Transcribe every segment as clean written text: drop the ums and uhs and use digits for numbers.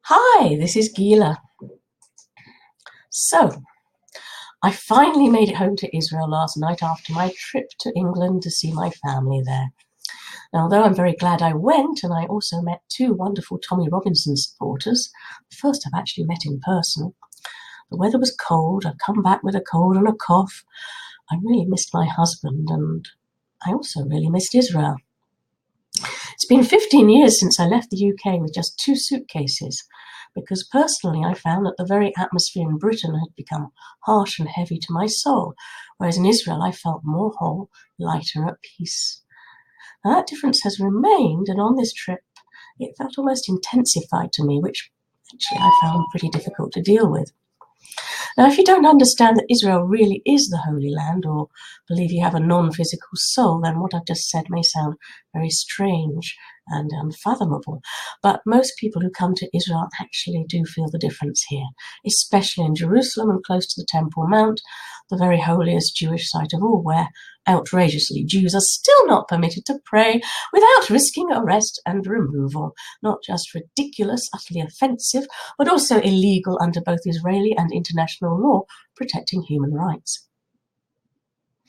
Hi, this is Gila. So, I finally made it home to Israel last night after my trip to England to see my family there. Now, although I'm very glad I went, and I also met two wonderful Tommy Robinson supporters, the first I've actually met in person, the weather was cold. I've come back with a cold and a cough. I really missed my husband, and I also really missed Israel. It's been 15 years since I left the UK with just 2 suitcases, because personally I found that the very atmosphere in Britain had become harsh and heavy to my soul, whereas in Israel I felt more whole, lighter, at peace. Now that difference has remained, and on this trip it felt almost intensified to me, which actually I found pretty difficult to deal with. Now, if you don't understand that Israel really is the Holy Land, or believe you have a non-physical soul, then what I've just said may sound very strange and unfathomable. But most people who come to Israel actually do feel the difference here, especially in Jerusalem and close to the Temple Mount, the very holiest Jewish site of all, where, outrageously, Jews are still not permitted to pray without risking arrest and removal. Not just ridiculous, utterly offensive, but also illegal under both Israeli and international law protecting human rights.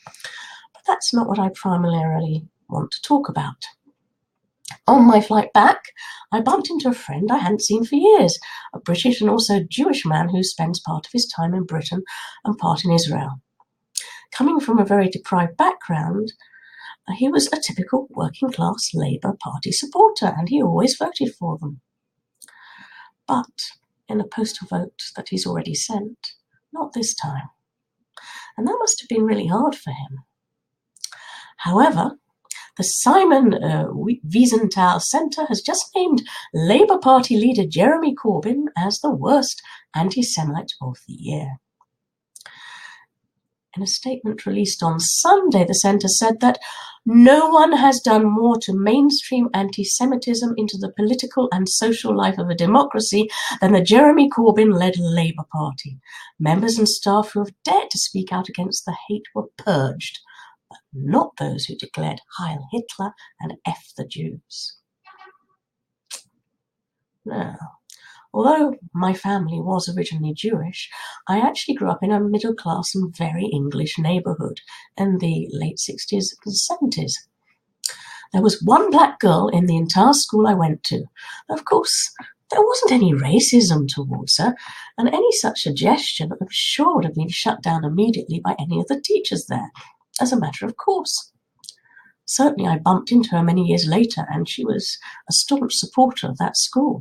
But that's not what I primarily want to talk about. On my flight back, I bumped into a friend I hadn't seen for years, a British and also Jewish man who spends part of his time in Britain and part in Israel. Coming from a very deprived background, he was a typical working-class Labour Party supporter, and he always voted for them. But in a postal vote that he's already sent, not this time. And that must have been really hard for him. However, the Simon Wiesenthal Centre has just named Labour Party leader Jeremy Corbyn as the worst anti-Semite of the year. In a statement released on Sunday, the centre said that no one has done more to mainstream anti-Semitism into the political and social life of a democracy than the Jeremy Corbyn-led Labour Party. Members and staff who have dared to speak out against the hate were purged, but not those who declared Heil Hitler and F the Jews. Now, although my family was originally Jewish, I actually grew up in a middle-class and very English neighbourhood in the late 60s and 70s. There was one black girl in the entire school I went to. Of course, there wasn't any racism towards her, and any such suggestion I'm sure would have been shut down immediately by any of the teachers there, as a matter of course. Certainly I bumped into her many years later, and she was a staunch supporter of that school.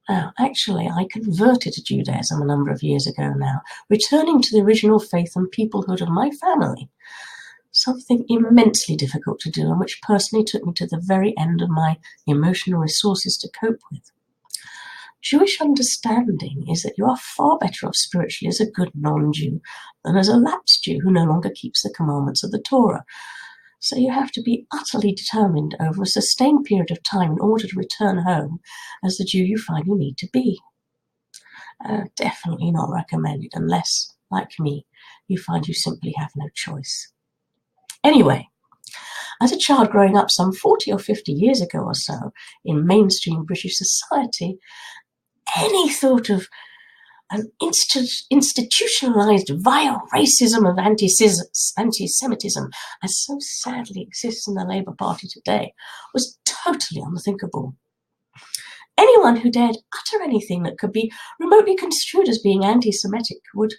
Now, actually, I converted to Judaism a number of years ago now, returning to the original faith and peoplehood of my family, something immensely difficult to do and which personally took me to the very end of my emotional resources to cope with. Jewish understanding is that you are far better off spiritually as a good non-Jew than as a lapsed Jew who no longer keeps the commandments of the Torah. So you have to be utterly determined over a sustained period of time in order to return home as the Jew you find you need to be. Definitely not recommended unless, like me, you find you simply have no choice. Anyway, as a child growing up some 40 or 50 years ago or so in mainstream British society, any thought of an institutionalized vile racism of anti-Semitism, as so sadly exists in the Labour Party today, was totally unthinkable. Anyone who dared utter anything that could be remotely construed as being anti-Semitic would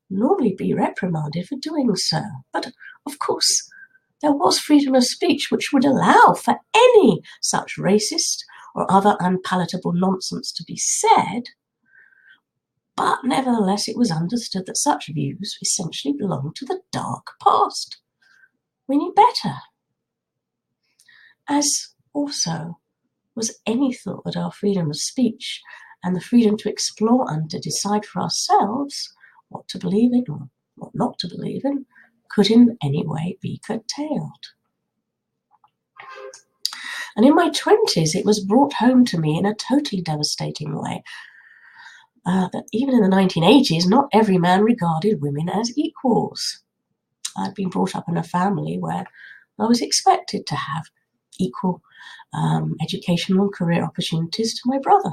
normally be reprimanded for doing so. But, of course, there was freedom of speech which would allow for any such racist or other unpalatable nonsense to be said, but nevertheless it was understood that such views essentially belonged to the dark past. We knew better. As also was any thought that our freedom of speech and the freedom to explore and to decide for ourselves what to believe in or what not to believe in could in any way be curtailed. And in my 20s, it was brought home to me in a totally devastating way that even in the 1980s, not every man regarded women as equals. I'd been brought up in a family where I was expected to have equal educational and career opportunities to my brother.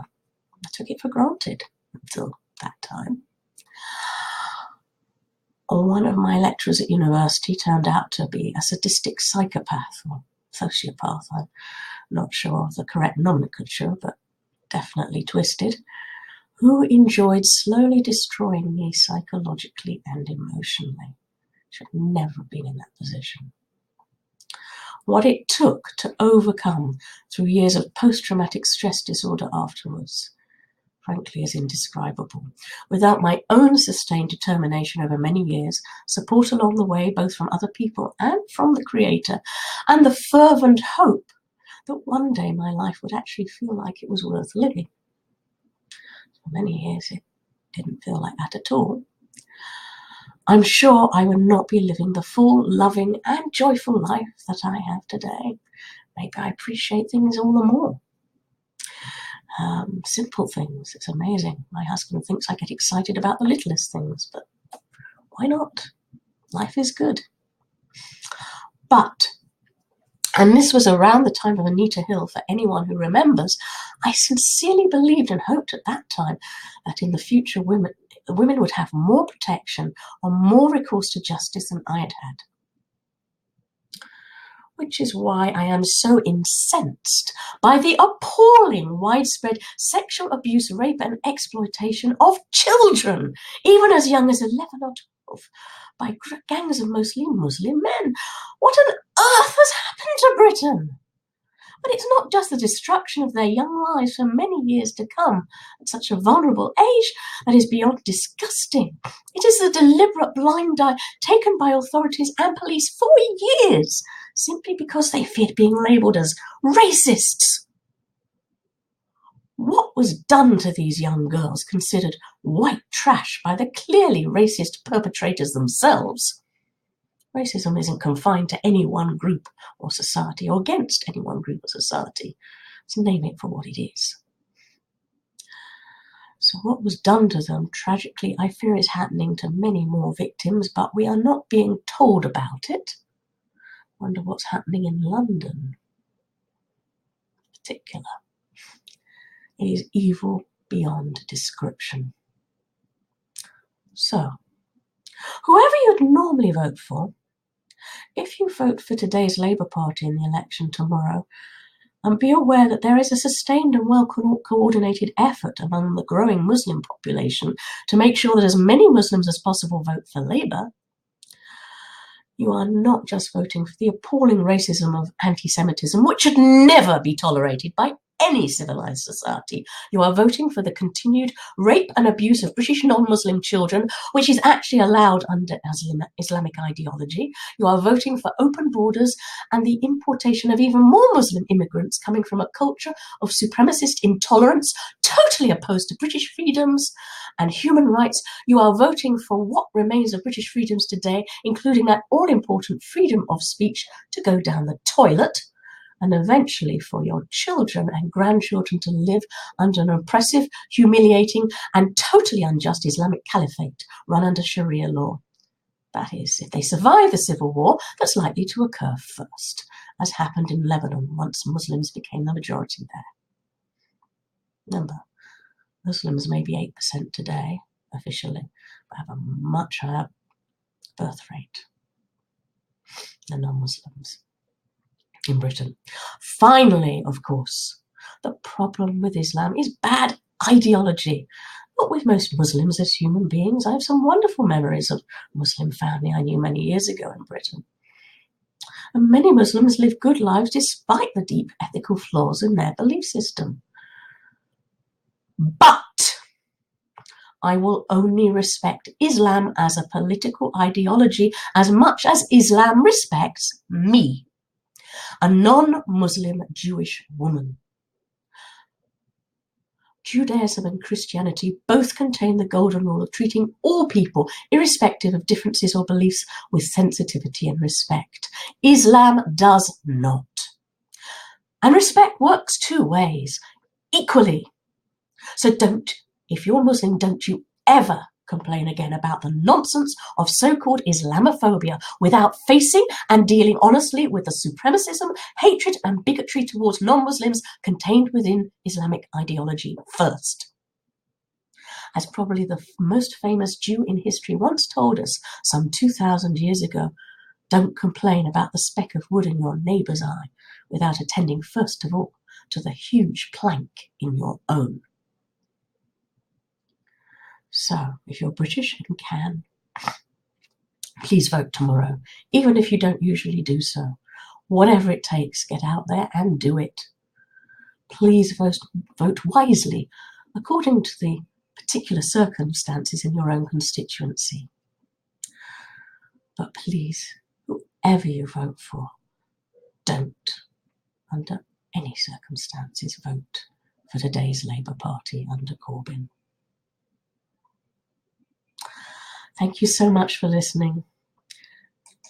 I took it for granted until that time. One of my lecturers at university turned out to be a sadistic psychopath or sociopath. I'm not sure of the correct nomenclature, but definitely twisted, who enjoyed slowly destroying me psychologically and emotionally. Should never have been in that position. What it took to overcome through years of post-traumatic stress disorder afterwards, frankly, is indescribable. Without my own sustained determination over many years, support along the way, both from other people and from the Creator, and the fervent hope that one day my life would actually feel like it was worth living. For many years, it didn't feel like that at all. I'm sure I would not be living the full, loving, and joyful life that I have today. Maybe I appreciate things all the more. Simple things, it's amazing. My husband thinks I get excited about the littlest things, but why not? Life is good. But, and this was around the time of Anita Hill, for anyone who remembers, I sincerely believed and hoped at that time that in the future women would have more protection or more recourse to justice than I had had. Which is why I am so incensed by the appalling widespread sexual abuse, rape and exploitation of children, even as young as 11 or 12, by gangs of mostly Muslim men. What on earth has happened to Britain? But it's not just the destruction of their young lives for many years to come at such a vulnerable age that is beyond disgusting. It is the deliberate blind eye taken by authorities and police for years, simply because they feared being labelled as racists. What was done to these young girls considered white trash by the clearly racist perpetrators themselves? Racism isn't confined to any one group or society, or against any one group or society. So name it for what it is. So what was done to them, tragically, I fear is happening to many more victims, but we are not being told about it. Wonder what's happening in London in particular. It is evil beyond description. So, whoever you'd normally vote for, if you vote for today's Labour Party in the election tomorrow, and be aware that there is a sustained and well-coordinated effort among the growing Muslim population to make sure that as many Muslims as possible vote for Labour, you are not just voting for the appalling racism of anti-Semitism, which should never be tolerated by any civilized society. You are voting for the continued rape and abuse of British non-Muslim children, which is actually allowed under Islamic ideology. You are voting for open borders and the importation of even more Muslim immigrants coming from a culture of supremacist intolerance, totally opposed to British freedoms and human rights. You are voting for what remains of British freedoms today, including that all-important freedom of speech to go down the toilet, and eventually for your children and grandchildren to live under an oppressive, humiliating, and totally unjust Islamic caliphate run under Sharia law. That is, if they survive the civil war that's likely to occur first, as happened in Lebanon once Muslims became the majority there. Remember, Muslims may be 8% today, officially, but have a much higher birth rate than non-Muslims in Britain. Finally, of course, the problem with Islam is bad ideology. Not with most Muslims as human beings. I have some wonderful memories of Muslim family I knew many years ago in Britain. And many Muslims live good lives despite the deep ethical flaws in their belief system. But I will only respect Islam as a political ideology as much as Islam respects me, a non-Muslim Jewish woman. Judaism and Christianity both contain the golden rule of treating all people, irrespective of differences or beliefs, with sensitivity and respect. Islam does not. And respect works two ways, equally. So if you're Muslim, don't you ever complain again about the nonsense of so-called Islamophobia without facing and dealing honestly with the supremacism, hatred and bigotry towards non-Muslims contained within Islamic ideology first. As probably the most famous Jew in history once told us some 2,000 years ago, don't complain about the speck of wood in your neighbour's eye without attending first of all to the huge plank in your own. So, if you're British and can, please vote tomorrow, even if you don't usually do so. Whatever it takes, get out there and do it. Please vote wisely, according to the particular circumstances in your own constituency. But please, whoever you vote for, don't, under any circumstances, vote for today's Labour Party under Corbyn. Thank you so much for listening.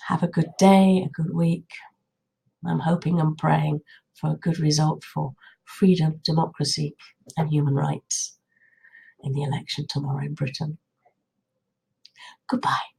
Have a good day, a good week. I'm hoping and praying for a good result for freedom, democracy, and human rights in the election tomorrow in Britain. Goodbye.